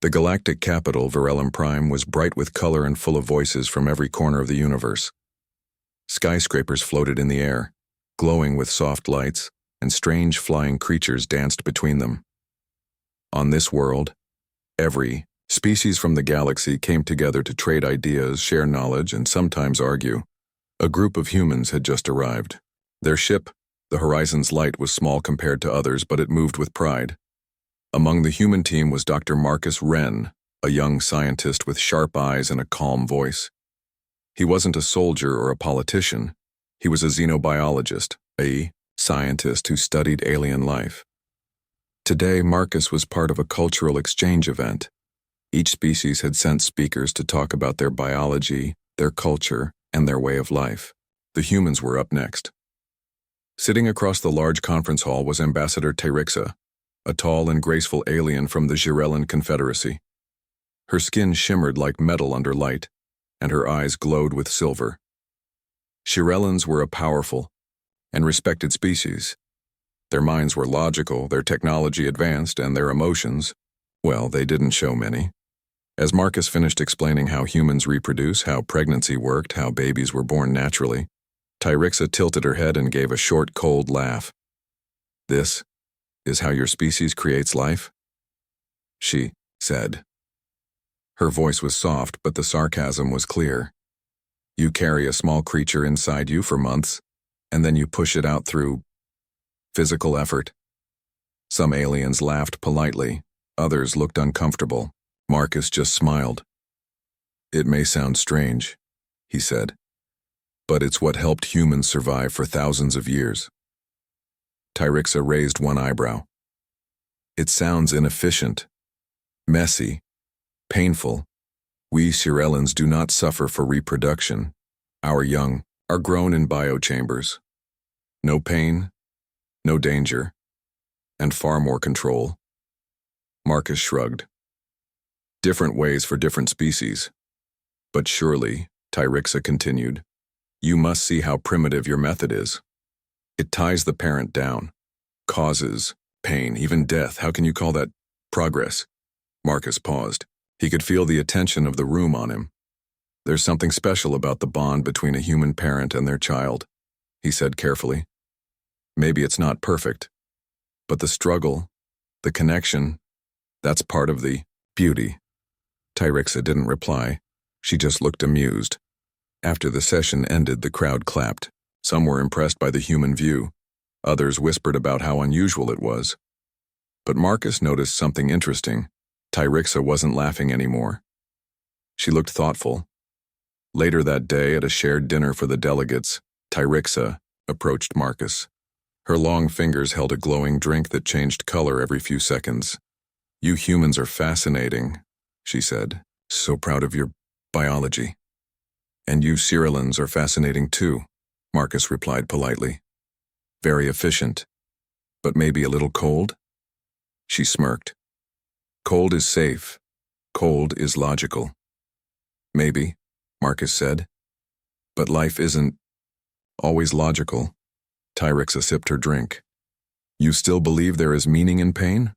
The galactic capital, Virellum Prime, was bright with color and full of voices from every corner of the universe. Skyscrapers floated in the air, glowing with soft lights, and strange flying creatures danced between them. On this world, every species from the galaxy came together to trade ideas, share knowledge, and sometimes argue. A group of humans had just arrived. Their ship, the Horizon's Light, was small compared to others, but it moved with pride. Among the human team was Dr. Marcus Wren, a young scientist with sharp eyes and a calm voice. He wasn't a soldier or a politician. He was a xenobiologist, a scientist who studied alien life. Today, Marcus was part of a cultural exchange event. Each species had sent speakers to talk about their biology, their culture, and their way of life. The humans were up next. Sitting across the large conference hall was Ambassador Tyrixa, a tall and graceful alien from the Jirellan Confederacy. Her skin shimmered like metal under light, and her eyes glowed with silver. Jirellans were a powerful and respected species. Their minds were logical, their technology advanced, and their emotions, well, they didn't show many. As Marcus finished explaining how humans reproduce, how pregnancy worked, how babies were born naturally, Tyrixa tilted her head and gave a short, cold laugh. "This is how your species creates life?" she said. Her voice was soft, but the sarcasm was clear. "You carry a small creature inside you for months, and then you push it out through physical effort." Some aliens laughed politely, others looked uncomfortable. Marcus just smiled. "It may sound strange," he said, "but it's what helped humans survive for thousands of years." Tyrixa raised one eyebrow. "It sounds inefficient, messy, painful. We Jirellans do not suffer for reproduction. Our young are grown in biochambers. No pain, no danger, and far more control." Marcus shrugged. "Different ways for different species. But surely," Tyrixa continued, "you must see how primitive your method is. It ties the parent down, causes pain, even death. How can you call that progress?" Marcus paused. He could feel the attention of the room on him. "There's something special about the bond between a human parent and their child," he said carefully. "Maybe it's not perfect, but the struggle, the connection, that's part of the beauty." Tyrixa didn't reply. She just looked amused. After the session ended, the crowd clapped. Some were impressed by the human view. Others whispered about how unusual it was. But Marcus noticed something interesting. Tyrixa wasn't laughing anymore. She looked thoughtful. Later that day, at a shared dinner for the delegates, Tyrixa approached Marcus. Her long fingers held a glowing drink that changed color every few seconds. "You humans are fascinating," she said. "So proud of your biology." "And you Jirellans are fascinating too," Marcus replied politely. "Very efficient, but maybe a little cold?" She smirked. "Cold is safe. Cold is logical." "Maybe," Marcus said. "But life isn't always logical." Tyrixa sipped her drink. "You still believe there is meaning in pain?"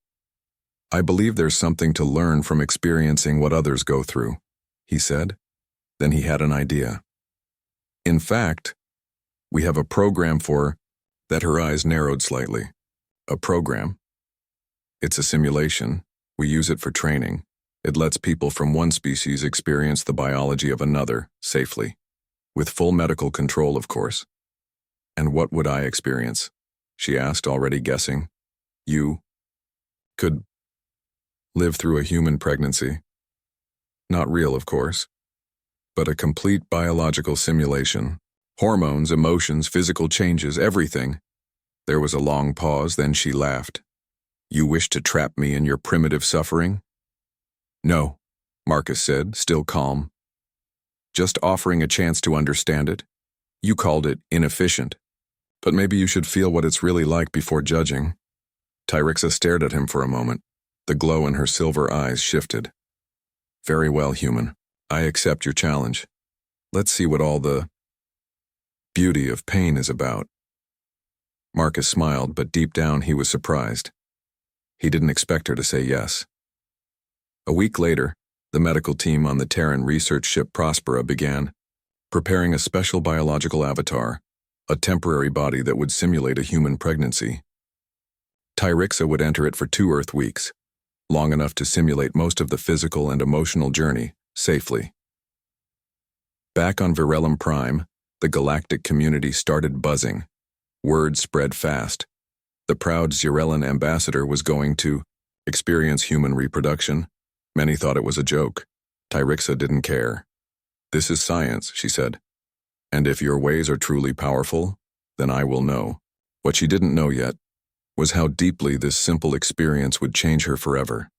"I believe there's something to learn from experiencing what others go through," he said. Then he had an idea. "In fact, we have a program for—" That her eyes narrowed slightly. "A program? It's a simulation. We use it for training. It lets people from one species experience the biology of another, safely. With full medical control, of course." "And what would I experience?" she asked, already guessing. "You could live through a human pregnancy. Not real, of course, but a complete biological simulation. Hormones, emotions, physical changes, everything." There was a long pause, then she laughed. "You wish to trap me in your primitive suffering?" "No," Marcus said, still calm. "Just offering a chance to understand it. You called it inefficient, but maybe you should feel what it's really like before judging." Tyrixa stared at him for a moment. The glow in her silver eyes shifted. "Very well, human. I accept your challenge. Let's see what all the beauty of pain is about." Marcus smiled, but deep down he was surprised. He didn't expect her to say yes. A week later, the medical team on the Terran research ship Prospera began preparing a special biological avatar, a temporary body that would simulate a human pregnancy. Tyrixa would enter it for 2 Earth weeks, long enough to simulate most of the physical and emotional journey safely. Back on Virellum Prime, the galactic community started buzzing. Word spread fast. The proud Xyrellan ambassador was going to experience human reproduction. Many thought it was a joke. Tyrixa didn't care. "This is science," she said. "And if your ways are truly powerful, then I will know." What she didn't know yet was how deeply this simple experience would change her forever.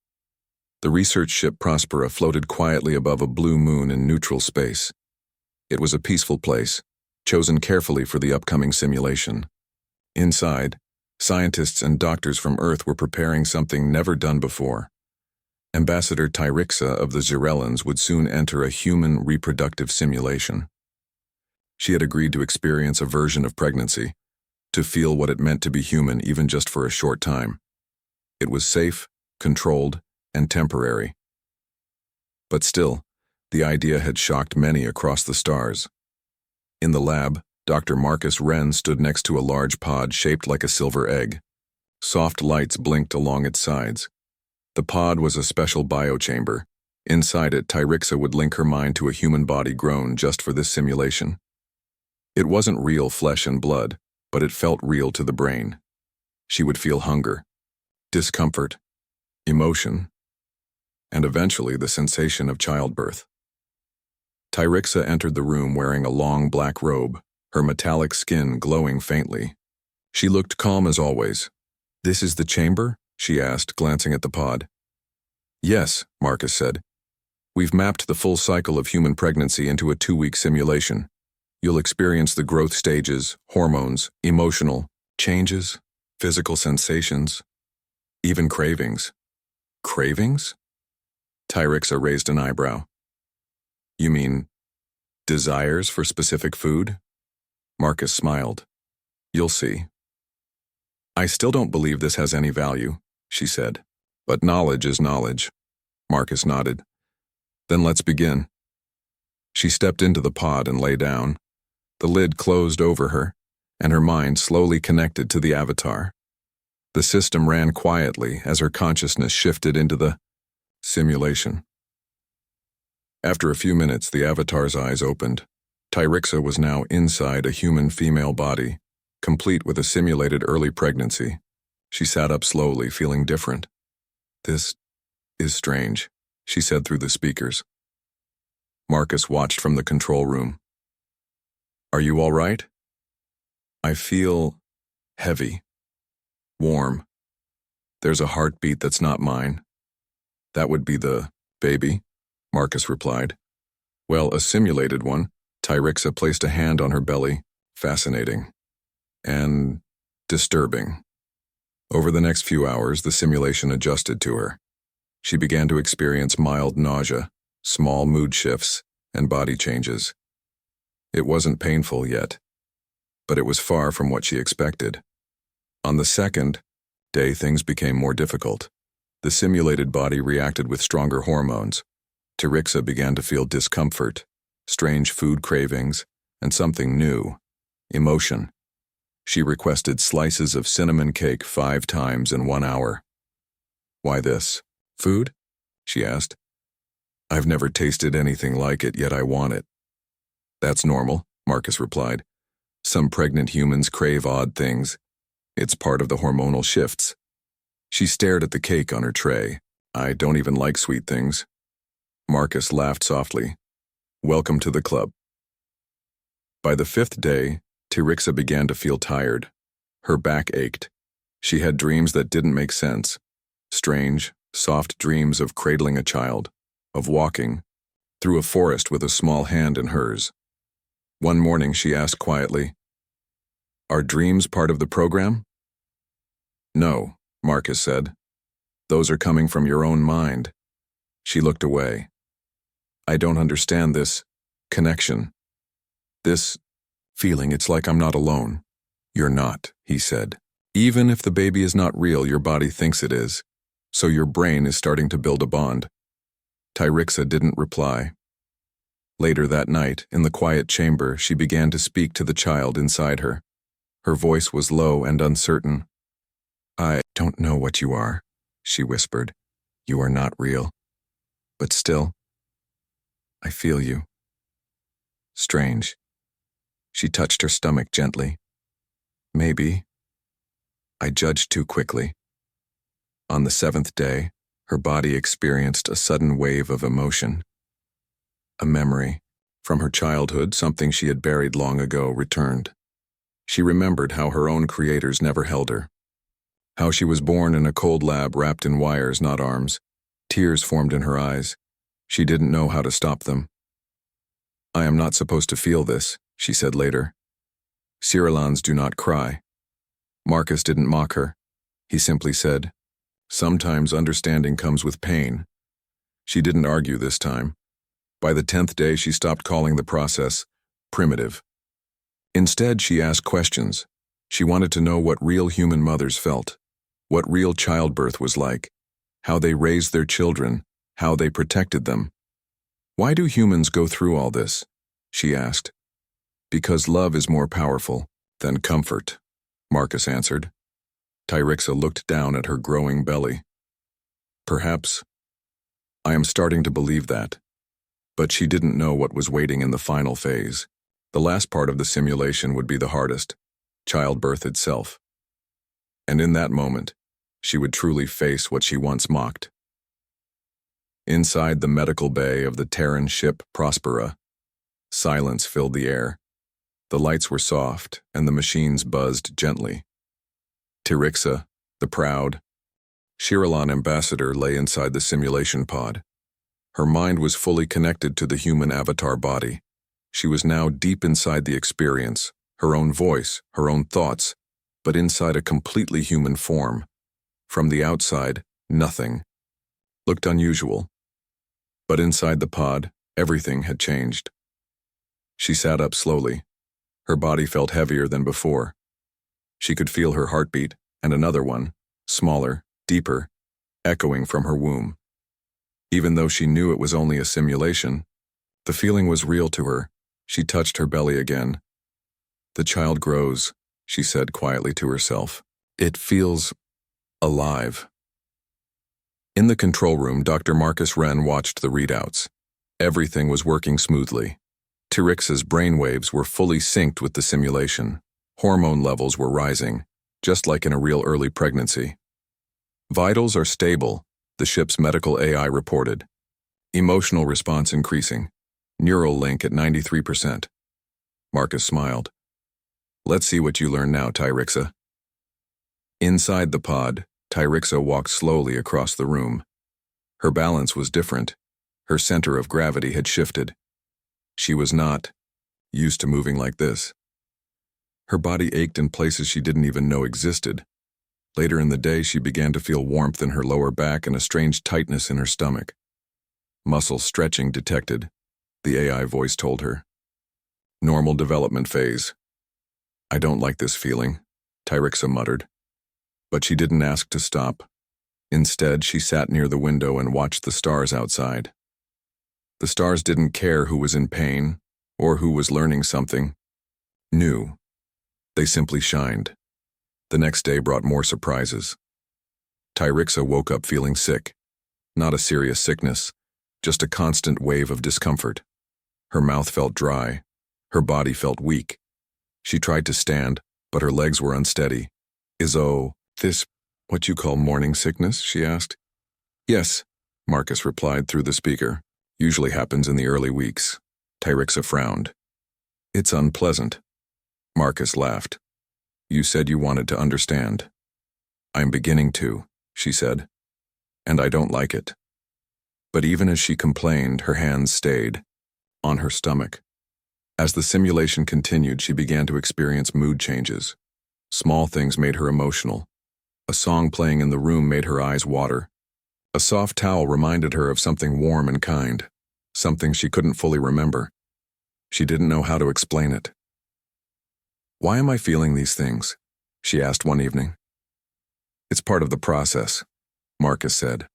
The research ship Prospera floated quietly above a blue moon in neutral space. It was a peaceful place, chosen carefully for the upcoming simulation. Inside, scientists and doctors from Earth were preparing something never done before. Ambassador Tyrixa of the Xyrellans would soon enter a human reproductive simulation. She had agreed to experience a version of pregnancy, to feel what it meant to be human even just for a short time. It was safe, controlled, and temporary. But still, the idea had shocked many across the stars. In the lab, Dr. Marcus Wren stood next to a large pod shaped like a silver egg. Soft lights blinked along its sides. The pod was a special biochamber. Inside it, Tyrixa would link her mind to a human body grown just for this simulation. It wasn't real flesh and blood, but it felt real to the brain. She would feel hunger, discomfort, emotion, and eventually the sensation of childbirth. Tyrixa entered the room wearing a long black robe, her metallic skin glowing faintly. She looked calm as always. "This is the chamber?" she asked, glancing at the pod. "Yes," Marcus said. "We've mapped the full cycle of human pregnancy into a 2-week simulation. You'll experience the growth stages, hormones, emotional changes, physical sensations, even cravings." "Cravings?" Tyrixa raised an eyebrow. "You mean desires for specific food?" Marcus smiled. "You'll see." "I still don't believe this has any value," she said. "But knowledge is knowledge." Marcus nodded. "Then let's begin." She stepped into the pod and lay down. The lid closed over her, and her mind slowly connected to the avatar. The system ran quietly as her consciousness shifted into the simulation. After a few minutes, the avatar's eyes opened. Tyrixa was now inside a human female body, complete with a simulated early pregnancy. She sat up slowly, feeling different. "This is strange," she said through the speakers. Marcus watched from the control room. "Are you all right?" "I feel heavy, warm. There's a heartbeat that's not mine." "That would be the baby," Marcus replied. "Well, a simulated one." Tyrixa placed a hand on her belly. "Fascinating. And disturbing." Over the next few hours, the simulation adjusted to her. She began to experience mild nausea, small mood shifts, and body changes. It wasn't painful yet, but it was far from what she expected. On the second day, things became more difficult. The simulated body reacted with stronger hormones. Tyrixa began to feel discomfort, strange food cravings, and something new, emotion. She requested slices of cinnamon cake 5 times in 1 hour. "Why this? Food?" she asked. "I've never tasted anything like it, yet I want it." "That's normal," Marcus replied. "Some pregnant humans crave odd things. It's part of the hormonal shifts." She stared at the cake on her tray. "I don't even like sweet things." Marcus laughed softly. "Welcome to the club." By the 5th day, Tyrixa began to feel tired. Her back ached. She had dreams that didn't make sense. Strange, soft dreams of cradling a child, of walking through a forest with a small hand in hers. One morning she asked quietly, "Are dreams part of the program?" "No," Marcus said. "Those are coming from your own mind." She looked away. "I don't understand this connection. This feeling, it's like I'm not alone." "You're not," he said. "Even if the baby is not real, your body thinks it is. So your brain is starting to build a bond. Tyrixa didn't reply. Later that night, in the quiet chamber, she began to speak to the child inside her. Her voice was low and uncertain. "I don't know what you are," she whispered. "You are not real. But still, I feel you." Strange. She touched her stomach gently. "Maybe I judged too quickly." On the 7th day, her body experienced a sudden wave of emotion. A memory from her childhood, something she had buried long ago, returned. She remembered how her own creators never held her. How she was born in a cold lab wrapped in wires, not arms. Tears formed in her eyes. She didn't know how to stop them. "I am not supposed to feel this," she said later. "Cyrilans do not cry." Marcus didn't mock her. He simply said, "Sometimes understanding comes with pain." She didn't argue this time. By the 10th day, she stopped calling the process primitive. Instead, she asked questions. She wanted to know what real human mothers felt, what real childbirth was like, how they raised their children, how they protected them. "Why do humans go through all this?" she asked. "Because love is more powerful than comfort," Marcus answered. Tyrixa looked down at her growing belly. "Perhaps I am starting to believe that." But she didn't know what was waiting in the final phase. The last part of the simulation would be the hardest, childbirth itself. And in that moment, she would truly face what she once mocked. Inside the medical bay of the Terran ship Prospera, silence filled the air. The lights were soft, and the machines buzzed gently. Tyrixa, the proud Cyrillan ambassador, lay inside the simulation pod. Her mind was fully connected to the human avatar body. She was now deep inside the experience, her own voice, her own thoughts, but inside a completely human form. From the outside, nothing looked unusual. But inside the pod, everything had changed. She sat up slowly. Her body felt heavier than before. She could feel her heartbeat, and another one, smaller, deeper, echoing from her womb. Even though she knew it was only a simulation, the feeling was real to her. She touched her belly again. "The child grows," she said quietly to herself. "It feels alive." In the control room, Dr. Marcus Wren watched the readouts. Everything was working smoothly. Tyrixa's brainwaves were fully synced with the simulation. Hormone levels were rising, just like in a real early pregnancy. "Vitals are stable," the ship's medical AI reported. "Emotional response increasing. Neural link at 93%. Marcus smiled. "Let's see what you learn now, Tyrixa." Inside the pod, Tyrixa walked slowly across the room. Her balance was different. Her center of gravity had shifted. She was not used to moving like this. Her body ached in places she didn't even know existed. Later in the day, she began to feel warmth in her lower back and a strange tightness in her stomach. "Muscle stretching detected," the AI voice told her. "Normal development phase." "I don't like this feeling," Tyrixa muttered. But she didn't ask to stop. Instead, she sat near the window and watched the stars outside. The stars didn't care who was in pain or who was learning something new. They simply shined. The next day brought more surprises. Tyrixa woke up feeling sick. Not a serious sickness, just a constant wave of discomfort. Her mouth felt dry. Her body felt weak. She tried to stand, but her legs were unsteady. "Is this what you call morning sickness?" she asked. "Yes," Marcus replied through the speaker. "Usually happens in the early weeks." Tyrixa frowned. "It's unpleasant." Marcus laughed. "You said you wanted to understand." "I'm beginning to," she said. "And I don't like it." But even as she complained, her hands stayed on her stomach. As the simulation continued, she began to experience mood changes. Small things made her emotional. A song playing in the room made her eyes water. A soft towel reminded her of something warm and kind, something she couldn't fully remember. She didn't know how to explain it. "Why am I feeling these things?" she asked one evening. "It's part of the process," Marcus said.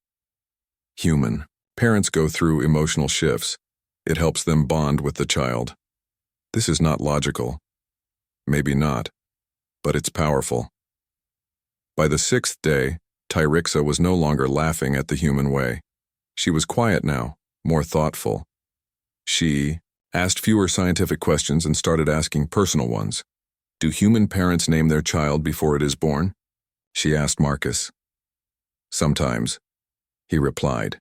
"Human, Parents go through emotional shifts. It helps them bond with the child. This is not logical. Maybe not, but it's powerful. By the 6th day, Tyrixa was no longer laughing at the human way. She was quiet now, more thoughtful. She asked fewer scientific questions and started asking personal ones. Do human parents name their child before it is born? She asked Marcus. Sometimes, he replied.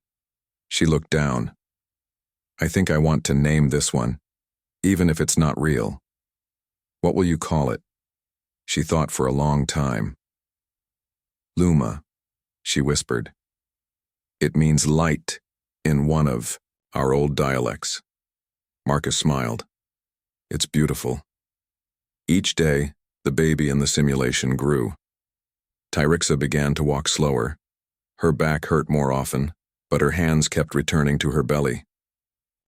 She looked down. I think I want to name this one, even if it's not real. What will you call it? She thought for a long time. Luma, she whispered. It means light in one of our old dialects. Marcus smiled. It's beautiful. Each day, the baby in the simulation grew. Tyrixa began to walk slower. Her back hurt more often, but her hands kept returning to her belly.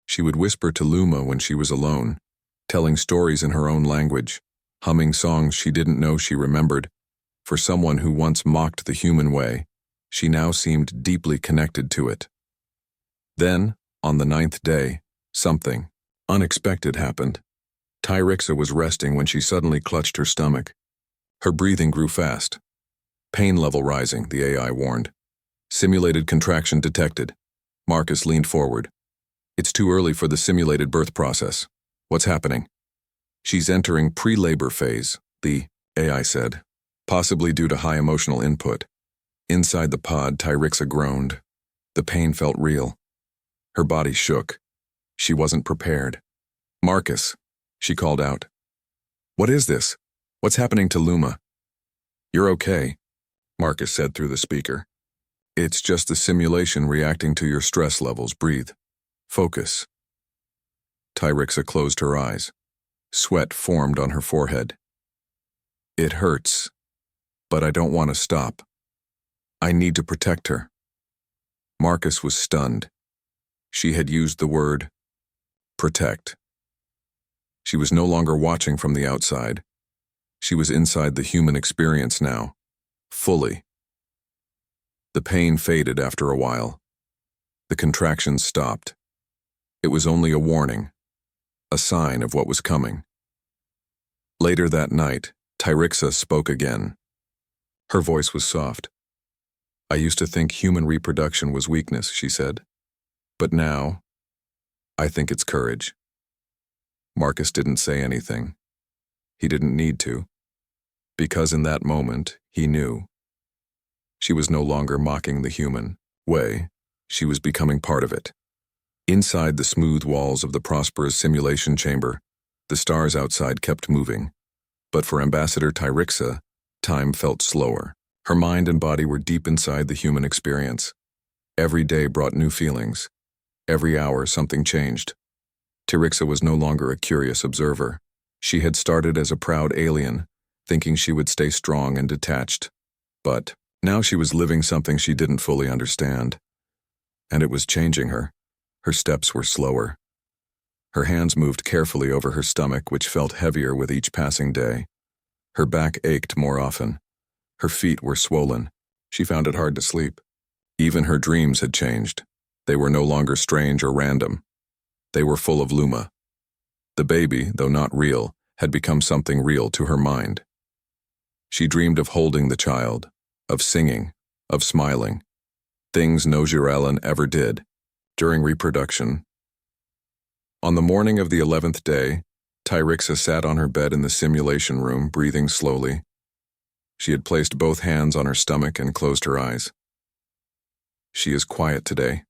She would whisper to Luma when she was alone, telling stories in her own language, humming songs she didn't know she remembered. For someone who once mocked the human way, she now seemed deeply connected to it. Then, on the 9th day, something unexpected happened. Tyrixa was resting when she suddenly clutched her stomach. Her breathing grew fast. Pain level rising, the AI warned. Simulated contraction detected. Marcus leaned forward. It's too early for the simulated birth process. What's happening? She's entering pre-labor phase, the AI said, possibly due to high emotional input. Inside the pod, Tyrixa groaned. The pain felt real. Her body shook. She wasn't prepared. Marcus, she called out. What is this? What's happening to Luma? You're okay, Marcus said through the speaker. It's just the simulation reacting to your stress levels. Breathe. Focus. Tyrixa closed her eyes. Sweat formed on her forehead. It hurts, but I don't want to stop. I need to protect her. Marcus was stunned. She had used the word protect. She was no longer watching from the outside. She was inside the human experience now, fully. The pain faded after a while. The contractions stopped. It was only a warning, a sign of what was coming. Later that night, Tyrixa spoke again. Her voice was soft. I used to think human reproduction was weakness, she said. But now, I think it's courage. Marcus didn't say anything. He didn't need to. Because in that moment, he knew. She was no longer mocking the human way. She was becoming part of it. Inside the smooth walls of the prosperous simulation chamber, the stars outside kept moving. But for Ambassador Tyrixa, time felt slower. Her mind and body were deep inside the human experience. Every day brought new feelings. Every hour something changed. Tyrixa was no longer a curious observer. She had started as a proud alien, thinking she would stay strong and detached. But now she was living something she didn't fully understand. And it was changing her. Her steps were slower. Her hands moved carefully over her stomach, which felt heavier with each passing day. Her back ached more often. Her feet were swollen. She found it hard to sleep. Even her dreams had changed. They were no longer strange or random. They were full of Luma. The baby, though not real, had become something real to her mind. She dreamed of holding the child, of singing, of smiling. Things no Jirellen ever did. During reproduction. On the morning of the 11th day, Tyrixa sat on her bed in the simulation room, breathing slowly. She had placed both hands on her stomach and closed her eyes. She is quiet today,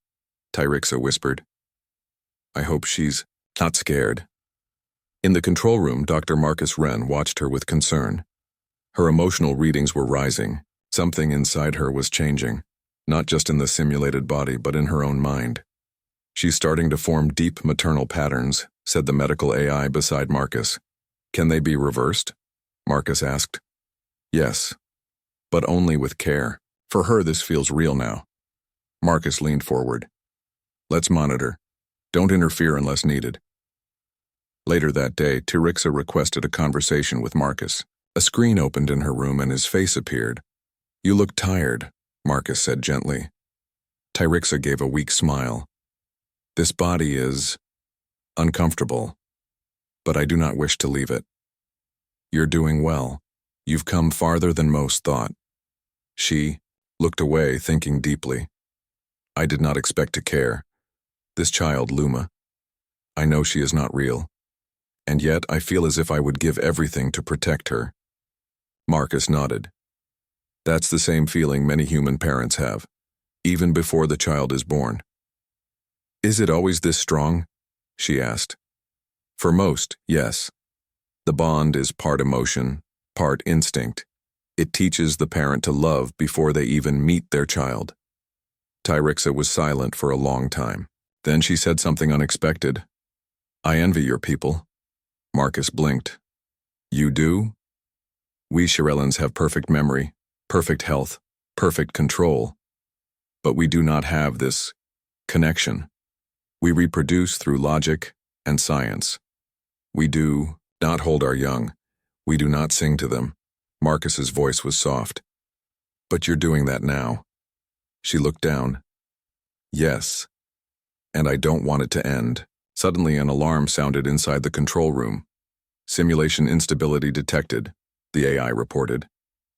Tyrixa whispered. I hope she's not scared. In the control room, Dr. Marcus Wren watched her with concern. Her emotional readings were rising. Something inside her was changing, not just in the simulated body, but in her own mind. She's starting to form deep maternal patterns, said the medical AI beside Marcus. Can they be reversed? Marcus asked. Yes, but only with care. For her, this feels real now. Marcus leaned forward. Let's monitor. Don't interfere unless needed. Later that day, Tyrixa requested a conversation with Marcus. A screen opened in her room and his face appeared. You look tired, Marcus said gently. Tyrixa gave a weak smile. This body is uncomfortable, but I do not wish to leave it. You're doing well. You've come farther than most thought. She looked away, thinking deeply. I did not expect to care. This child, Luma. I know she is not real. And yet I feel as if I would give everything to protect her. Marcus nodded. That's the same feeling many human parents have, even before the child is born. Is it always this strong? She asked. For most, yes. The bond is part emotion, part instinct. It teaches the parent to love before they even meet their child. Tyrixa was silent for a long time. Then she said something unexpected. I envy your people. Marcus blinked. You do? We Shirellans have perfect memory, perfect health, perfect control. But we do not have this connection. We reproduce through logic and science. We do not hold our young. We do not sing to them. Marcus's voice was soft. But you're doing that now. She looked down. Yes. And I don't want it to end. Suddenly an alarm sounded inside the control room. Simulation instability detected, the AI reported.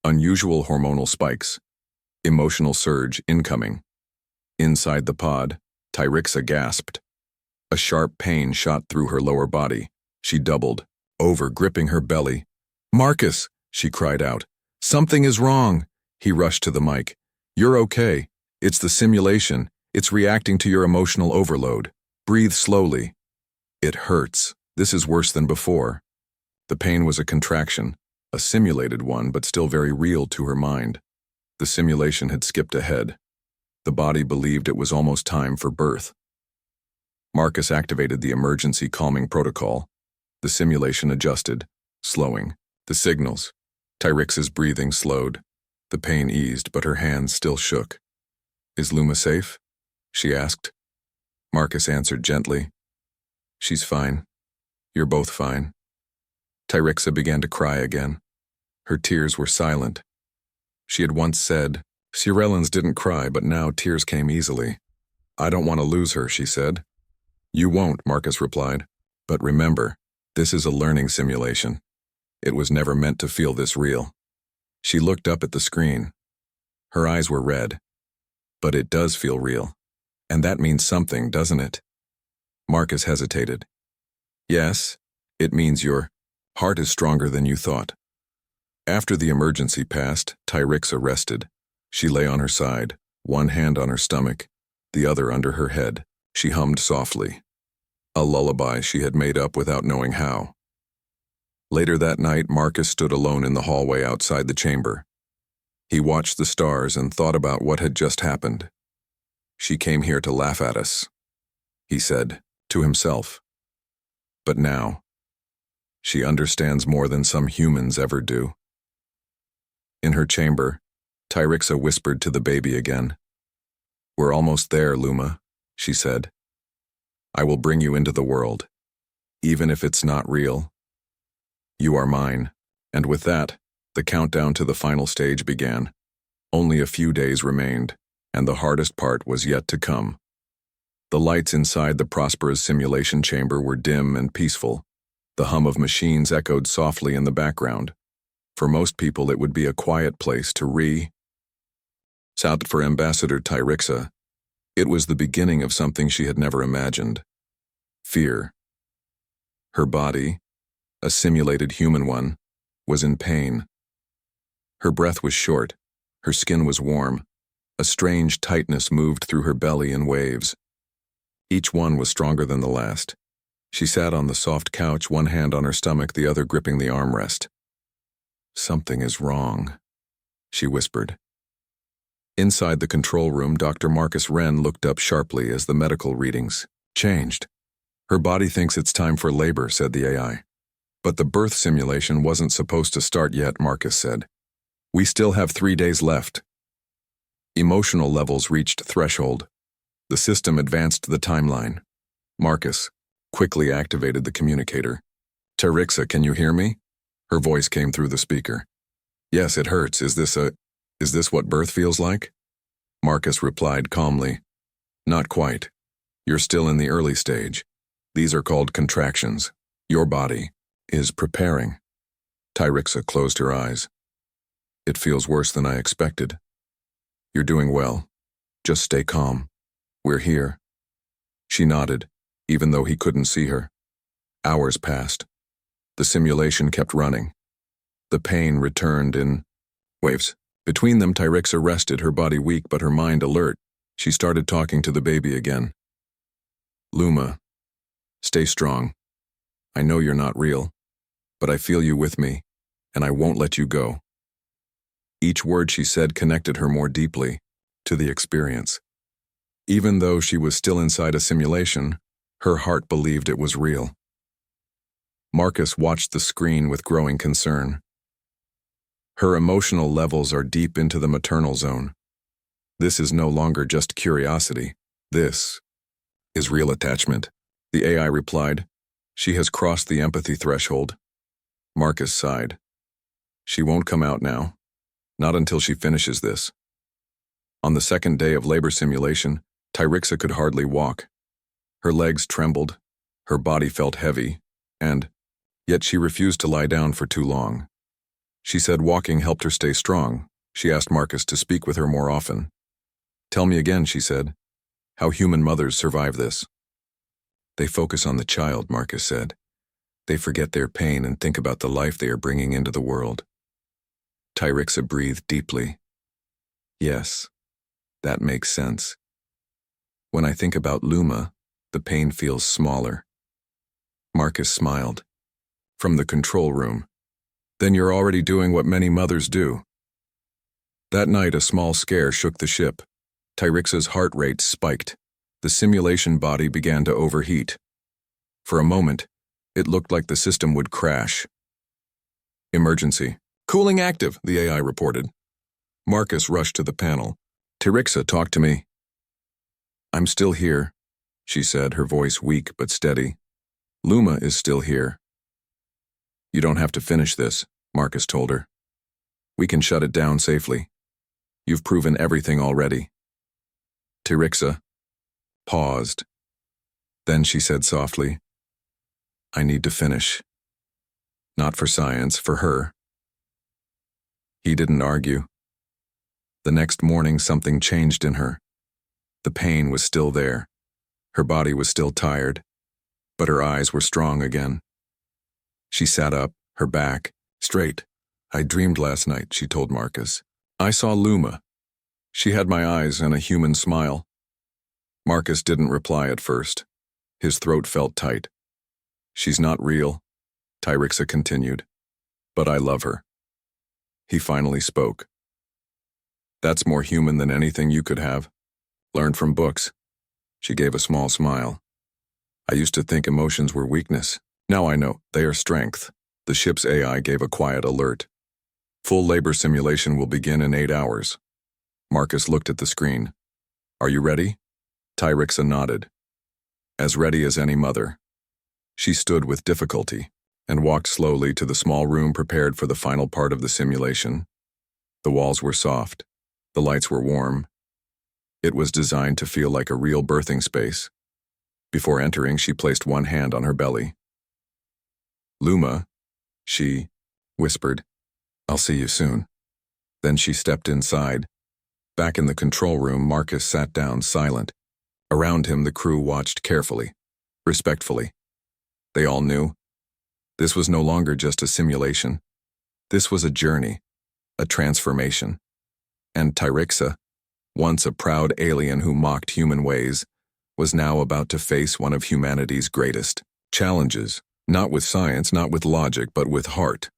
Unusual hormonal spikes. Emotional surge incoming. Inside the pod, Tyrixa gasped. A sharp pain shot through her lower body. She doubled, over gripping her belly. Marcus, she cried out. Something is wrong. He rushed to the mic. You're okay. It's the simulation. It's reacting to your emotional overload. Breathe slowly. It hurts. This is worse than before. The pain was a contraction, a simulated one, but still very real to her mind. The simulation had skipped ahead. The body believed it was almost time for birth. Marcus activated the emergency calming protocol. The simulation adjusted, slowing. The signals. Tyrixa's breathing slowed. The pain eased, but her hands still shook. Is Luma safe? She asked. Marcus answered gently. She's fine. You're both fine. Tyrixa began to cry again. Her tears were silent. She had once said, Shirellans didn't cry, but now tears came easily. I don't want to lose her, she said. You won't, Marcus replied. But remember, this is a learning simulation. It was never meant to feel this real. She looked up at the screen. Her eyes were red. But it does feel real. And that means something, doesn't it? Marcus hesitated. Yes, it means your heart is stronger than you thought. After the emergency passed, Tyrixa rested. She lay on her side, one hand on her stomach, the other under her head. She hummed softly. A lullaby she had made up without knowing how. Later that night, Marcus stood alone in the hallway outside the chamber. He watched the stars and thought about what had just happened. She came here to laugh at us, he said, to himself. But now, she understands more than some humans ever do. In her chamber, Tyrixa whispered to the baby again. We're almost there, Luma, she said. I will bring you into the world, even if it's not real. You are mine, and with that, the countdown to the final stage began. Only a few days remained, and the hardest part was yet to come. The lights inside the prosperous simulation chamber were dim and peaceful. The hum of machines echoed softly in the background. For most people, it would be a quiet place to South for Ambassador Tyrixa. It was the beginning of something she had never imagined. Fear. Her body, a simulated human one, was in pain. Her breath was short, her skin was warm. A strange tightness moved through her belly in waves. Each one was stronger than the last. She sat on the soft couch, one hand on her stomach, the other gripping the armrest. Something is wrong, she whispered. Inside the control room, Dr. Marcus Wren looked up sharply as the medical readings changed. Her body thinks it's time for labor, said the AI. But the birth simulation wasn't supposed to start yet, Marcus said. We still have 3 days left. Emotional levels reached threshold. The system advanced the timeline. Marcus quickly activated the communicator. Tyrixa, can you hear me? Her voice came through the speaker. Yes, it hurts. Is this what birth feels like? Marcus replied calmly. Not quite. You're still in the early stage. These are called contractions. Your body is preparing. Tyrixa closed her eyes. It feels worse than I expected. You're doing well. Just stay calm. We're here. She nodded, even though he couldn't see her. Hours passed. The simulation kept running. The pain returned in waves. Between them, Tyrixa rested, her body weak but her mind alert. She started talking to the baby again. Luma, stay strong. I know you're not real, but I feel you with me, and I won't let you go. Each word she said connected her more deeply to the experience. Even though she was still inside a simulation, her heart believed it was real. Marcus watched the screen with growing concern. Her emotional levels are deep into the maternal zone. This is no longer just curiosity. This is real attachment. The AI replied. She has crossed the empathy threshold. Marcus sighed. She won't come out now. Not until she finishes this. On the second day of labor simulation, Tyrixa could hardly walk. Her legs trembled, her body felt heavy, and yet she refused to lie down for too long. She said walking helped her stay strong. She asked Marcus to speak with her more often. Tell me again, she said, how human mothers survive this. They focus on the child, Marcus said. They forget their pain and think about the life they are bringing into the world. Tyrixa breathed deeply. Yes, that makes sense. When I think about Luma, the pain feels smaller. Marcus smiled. From the control room. Then you're already doing what many mothers do. That night, a small scare shook the ship. Tyrixa's heart rate spiked. The simulation body began to overheat. For a moment, it looked like the system would crash. Emergency. Cooling active, the AI reported. Marcus rushed to the panel. Tyrixa, talk to me. I'm still here, she said, her voice weak but steady. Luma is still here. You don't have to finish this, Marcus told her. We can shut it down safely. You've proven everything already. Tyrixa paused. Then she said softly, I need to finish. Not for science, for her. He didn't argue. The next morning, something changed in her. The pain was still there. Her body was still tired, but her eyes were strong again. She sat up, her back straight. I dreamed last night, she told Marcus. I saw Luma. She had my eyes and a human smile. Marcus didn't reply at first. His throat felt tight. She's not real, Tyrixa continued, but I love her. He finally spoke. That's more human than anything you could have. Learned from books. She gave a small smile. I used to think emotions were weakness. Now I know they are strength. The ship's AI gave a quiet alert. Full labor simulation will begin in 8 hours. Marcus looked at the screen. Are you ready? Tyrixa nodded. As ready as any mother. She stood with difficulty and walked slowly to the small room prepared for the final part of the simulation. The walls were soft. The lights were warm. It was designed to feel like a real birthing space. Before entering, she placed one hand on her belly. Luma, she whispered, I'll see you soon. Then she stepped inside. Back in the control room, Marcus sat down silent. Around him, the crew watched carefully, respectfully. They all knew. This was no longer just a simulation. This was a journey, a transformation. And Tyrixa, once a proud alien who mocked human ways, was now about to face one of humanity's greatest challenges, not with science, not with logic, but with heart.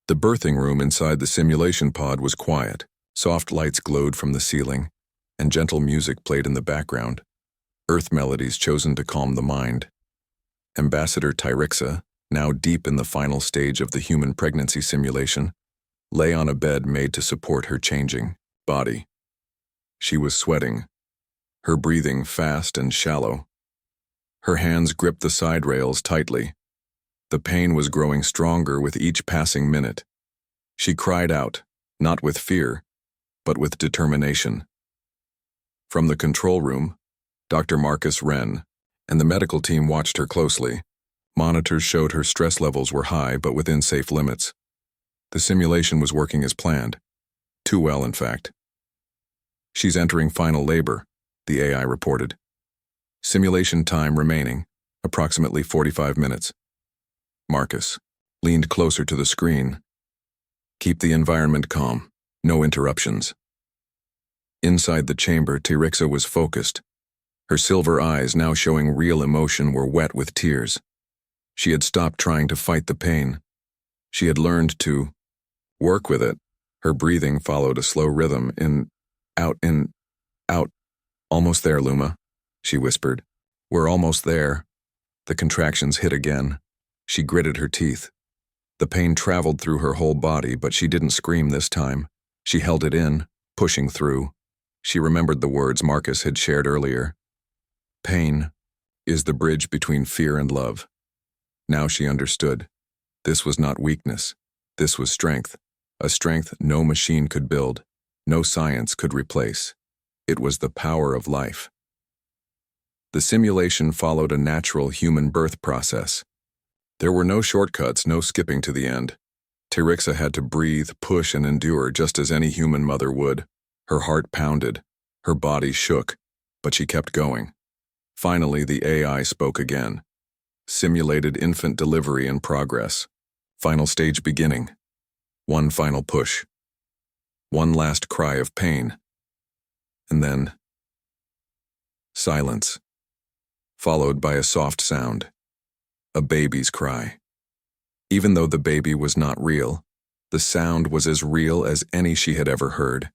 The birthing room inside the simulation pod was quiet. Soft lights glowed from the ceiling, and gentle music played in the background, earth melodies chosen to calm the mind. Ambassador Tyrixa, now deep in the final stage of the human pregnancy simulation, lay on a bed made to support her changing body. She was sweating, her breathing fast and shallow. Her hands gripped the side rails tightly. The pain was growing stronger with each passing minute. She cried out, not with fear, but with determination. From the control room, Dr. Marcus Wren, and the medical team watched her closely. Monitors showed her stress levels were high but within safe limits. The simulation was working as planned. Too well, in fact. "She's entering final labor," the AI reported. "Simulation time remaining, approximately 45 minutes. Marcus leaned closer to the screen. "Keep the environment calm. No interruptions." Inside the chamber, Tyrixa was focused. Her silver eyes, now showing real emotion, were wet with tears. She had stopped trying to fight the pain. She had learned to work with it. Her breathing followed a slow rhythm, in, out. "Almost there, Luma," she whispered. "We're almost there." The contractions hit again. She gritted her teeth. The pain traveled through her whole body, but she didn't scream this time. She held it in, pushing through. She remembered the words Marcus had shared earlier. "Pain is the bridge between fear and love." Now she understood. This was not weakness. This was strength. A strength no machine could build, no science could replace. It was the power of life. The simulation followed a natural human birth process. There were no shortcuts, no skipping to the end. Tyrixa had to breathe, push, and endure just as any human mother would. Her heart pounded. Her body shook, but she kept going. Finally, the AI spoke again. Simulated infant delivery in progress. Final stage beginning. One final push. One last cry of pain. And then silence, followed by a soft sound. A baby's cry. Even though the baby was not real, the sound was as real as any she had ever heard.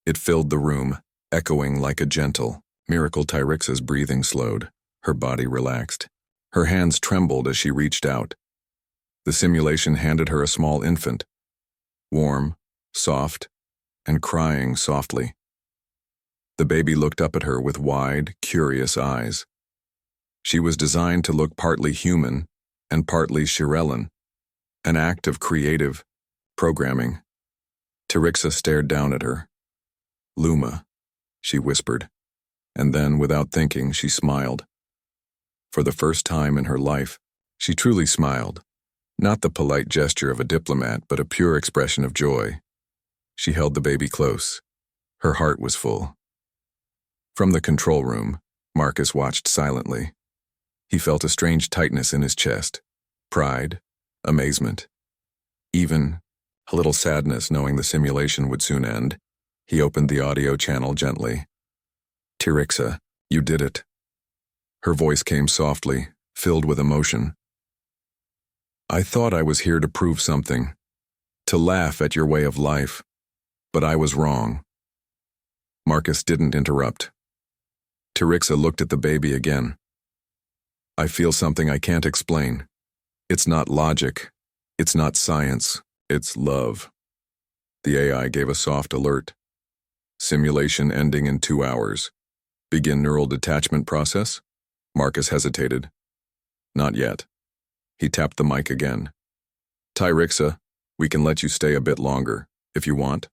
It filled the room, echoing like a gentle miracle. Tyrixa's breathing slowed. Her body relaxed. Her hands trembled as she reached out. The simulation handed her a small infant, warm, soft, and crying softly. The baby looked up at her with wide, curious eyes. She was designed to look partly human and partly Shirellan, an act of creative programming. Tyrixa stared down at her. "Luma," she whispered, and then, without thinking, she smiled. For the first time in her life, she truly smiled, not the polite gesture of a diplomat, but a pure expression of joy. She held the baby close. Her heart was full. From the control room, Marcus watched silently. He felt a strange tightness in his chest, pride, amazement, even a little sadness knowing the simulation would soon end. He opened the audio channel gently. "Tyrixa, you did it." Her voice came softly, filled with emotion. "I thought I was here to prove something, to laugh at your way of life, but I was wrong." Marcus didn't interrupt. Tyrixa looked at the baby again. "I feel something I can't explain. It's not logic. It's not science. It's love." The AI gave a soft alert. "Simulation ending in 2 hours. Begin neural detachment process?" Marcus hesitated. "Not yet." He tapped the mic again. "Tyrixa, we can let you stay a bit longer, if you want."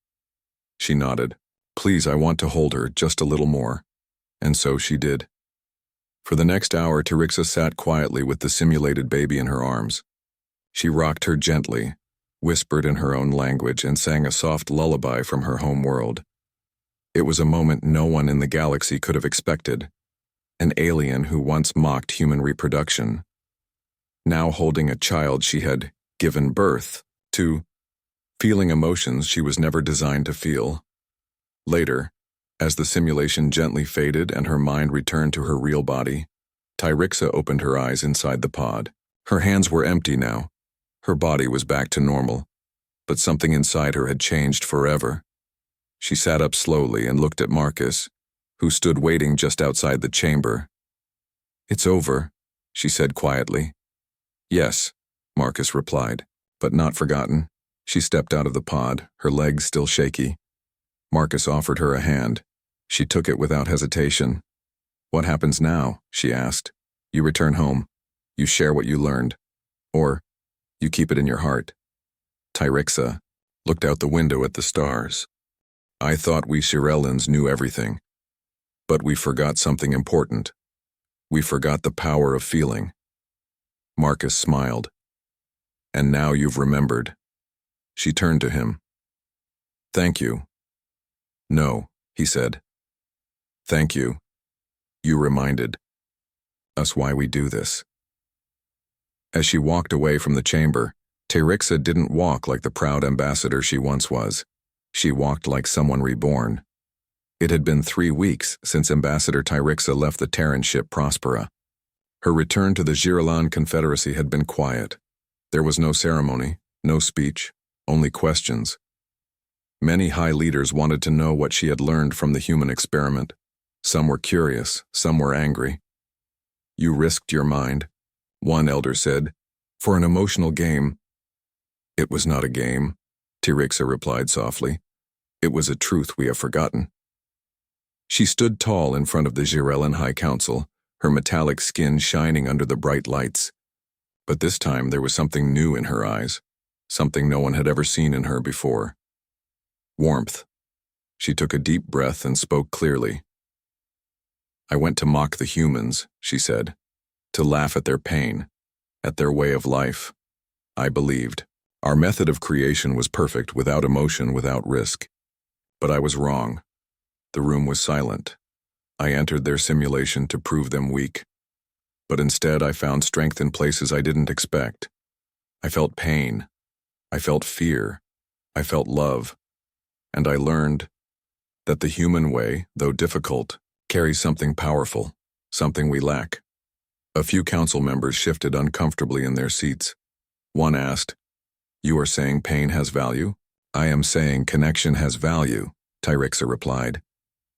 She nodded. "Please, I want to hold her just a little more." And so she did. For the next hour, Tyrixa sat quietly with the simulated baby in her arms. She rocked her gently, whispered in her own language, and sang a soft lullaby from her home world. It was a moment no one in the galaxy could have expected. An alien who once mocked human reproduction, now holding a child she had given birth to, feeling emotions she was never designed to feel. Later, as the simulation gently faded and her mind returned to her real body, Tyrixa opened her eyes inside the pod. Her hands were empty now. Her body was back to normal, but something inside her had changed forever. She sat up slowly and looked at Marcus, who stood waiting just outside the chamber. "It's over," she said quietly. "Yes," Marcus replied, "but not forgotten." She stepped out of the pod, her legs still shaky. Marcus offered her a hand. She took it without hesitation. "What happens now?" she asked. "You return home. You share what you learned. Or you keep it in your heart." Tyrixa looked out the window at the stars. "I thought we Shirellans knew everything. But we forgot something important. We forgot the power of feeling. Marcus smiled. And now you've remembered. She turned to him. Thank you. No, he said. Thank you. You reminded us why we do this. As she walked away from the chamber, Tyrixa didn't walk like the proud ambassador she once was. She walked like someone reborn. It had been 3 weeks since Ambassador Tyrixa left the Terran ship Prospera. Her return to the Giralan Confederacy had been quiet. There was no ceremony, no speech, only questions. Many high leaders wanted to know what she had learned from the human experiment. Some were curious, some were angry. You risked your mind, one elder said, for an emotional game. It was not a game, Tyrixa replied softly. It was a truth we have forgotten. She stood tall in front of the Giralan High Council, her metallic skin shining under the bright lights. But this time there was something new in her eyes, something no one had ever seen in her before. Warmth. She took a deep breath and spoke clearly. I went to mock the humans, she said, to laugh at their pain, at their way of life. I believed. Our method of creation was perfect, without emotion, without risk. But I was wrong. The room was silent. I entered their simulation to prove them weak. But instead I found strength in places I didn't expect. I felt pain. I felt fear. I felt love. And I learned that the human way, though difficult, carries something powerful, something we lack. A few council members shifted uncomfortably in their seats. One asked, You are saying pain has value? I am saying connection has value, Tyrixa replied.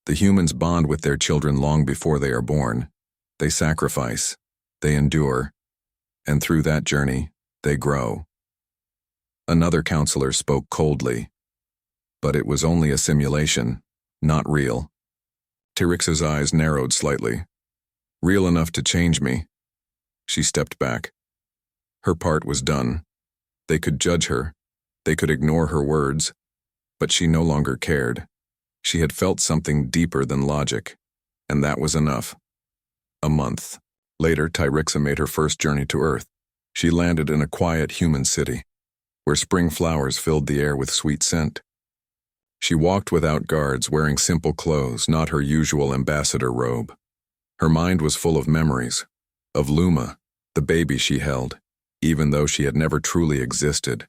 The humans bond with their children long before they are born. They sacrifice, they endure, and through that journey, they grow. Another counselor spoke coldly. But it was only a simulation, not real. Tyrixa's eyes narrowed slightly. Real enough to change me. She stepped back. Her part was done. They could judge her. They could ignore her words. But she no longer cared. She had felt something deeper than logic. And that was enough. A month later, Tyrixa made her first journey to Earth. She landed in a quiet human city, where spring flowers filled the air with sweet scent. She walked without guards, wearing simple clothes, not her usual ambassador robe. Her mind was full of memories, of Luma, the baby she held, even though she had never truly existed.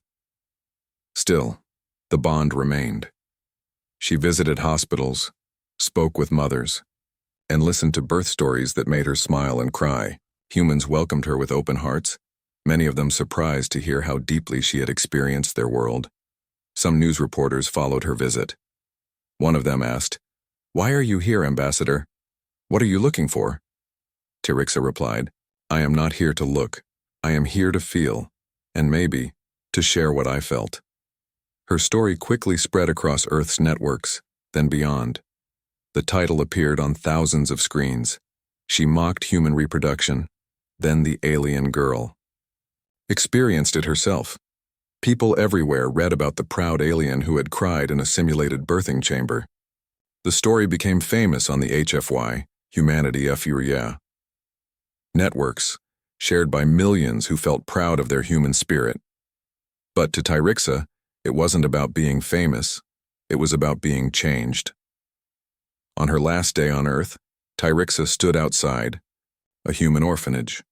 Still, the bond remained. She visited hospitals, spoke with mothers, and listened to birth stories that made her smile and cry. Humans welcomed her with open hearts, many of them surprised to hear how deeply she had experienced their world. Some news reporters followed her visit. One of them asked, Why are you here, Ambassador? What are you looking for? Tyrixa replied, I am not here to look. I am here to feel, and maybe, to share what I felt. Her story quickly spread across Earth's networks, then beyond. The title appeared on thousands of screens. She mocked human reproduction, then the alien girl. Experienced it herself. People everywhere read about the proud alien who had cried in a simulated birthing chamber. The story became famous on the HFY, Humanity FURIA. Networks, shared by millions who felt proud of their human spirit. But to Tyrixa, it wasn't about being famous, it was about being changed. On her last day on Earth, Tyrixa stood outside, a human orphanage.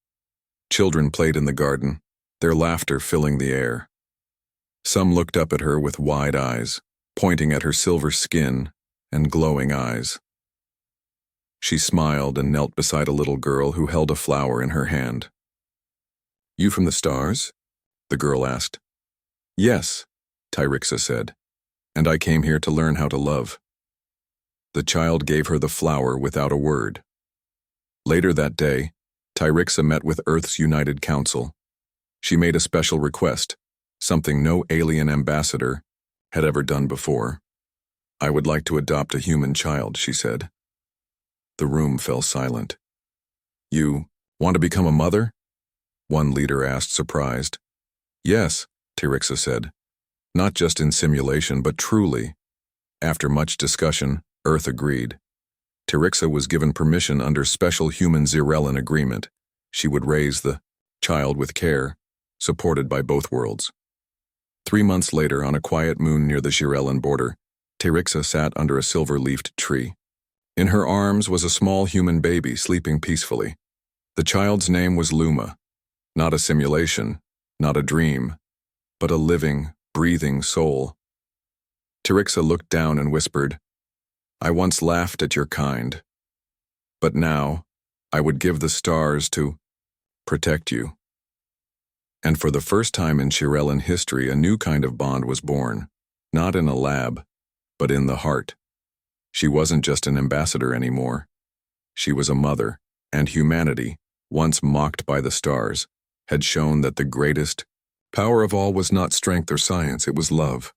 Children played in the garden, their laughter filling the air. Some looked up at her with wide eyes, pointing at her silver skin and glowing eyes. She smiled and knelt beside a little girl who held a flower in her hand. You from the stars? The girl asked. Yes, Tyrixa said, and I came here to learn how to love. The child gave her the flower without a word. Later that day, Tyrixa met with Earth's United Council. She made a special request, something no alien ambassador had ever done before. I would like to adopt a human child, she said. The room fell silent. You want to become a mother? One leader asked, surprised. Yes, Tyrixa said. Not just in simulation, but truly. After much discussion, Earth agreed. Tirixa was given permission under special human Zirellan agreement. She would raise the child with care, supported by both worlds. 3 months later, on a quiet moon near the Zirellan border, Tirixa sat under a silver-leafed tree. In her arms was a small human baby sleeping peacefully. The child's name was Luma, not a simulation, not a dream, but a living, breathing soul. Tirixa looked down and whispered, "I once laughed at your kind, but now I would give the stars to protect you." And for the first time in Zirellan history, a new kind of bond was born, not in a lab, but in the heart. She wasn't just an ambassador anymore. She was a mother, and humanity, once mocked by the stars, had shown that the greatest power of all was not strength or science, it was love.